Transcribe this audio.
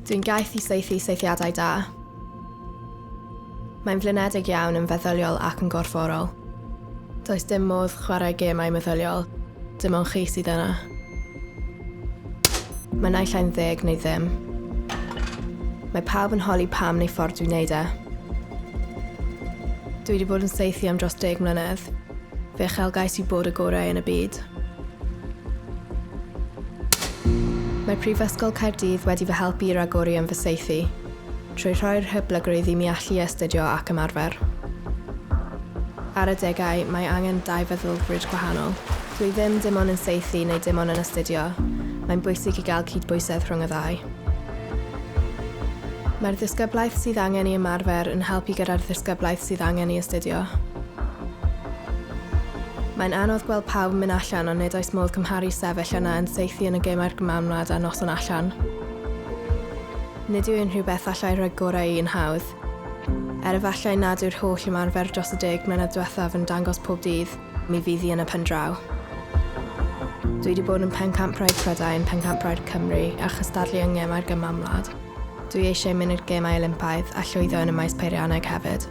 Dwi'n gaeth i saethu saethiadau da. Mae'n flynedig iawn yn feddyliol ac yn gorfforol. Does dim modd chwarae gemau meddyliol, dim ond chi sydd yna. Mae naillai'n 10 neu ddim. Mae pawb yn holi pam neu ffordd dwi'n neud e. Dwi wedi bod yn saethu am dros 10 mlynedd. Fe uchelgais i bod y gorau yn y byd. Mae'r Prifysgol Caerdydd wedi fy helpu i ragori yn fy saethu, trwy rhoi'r hyblygrwydd i mi allu astudio ac ymarfer. Ar y degau, mae angen 2 feddylfryd gwahanol. Dwi ddim dim ond yn saethu neu dim ond yn astudio. Mae'n bwysig i gael cydbwysedd rhwng y ddau. Mae'r ddisgyblaeth sydd angen i ymarfer yn helpu gyda'r ddisgyblaeth sydd angen i astudio. Mae'n anodd gweld pawb yn mynd allan, ond nid oes modd cymharu sefyll yna yn saethu yn y gemau'r gymanwlad a noson allan. Nid yw unrhyw beth allai rhoi gorau i'n hawdd. Efallai nad yw'r holl ymarfer dros y 10 mlynedd diwethaf yn dangos pob dydd, mi fydd hi yn y pen draw. Dwi wedi bod yn pencampraid Prydain, pencampraid Cymru a chystadlu yng ngemau'r gymanwlad. Dwi eisiau mynd i'r gemau Olympaidd a llwyddo yn y maes Peirianneg hefyd.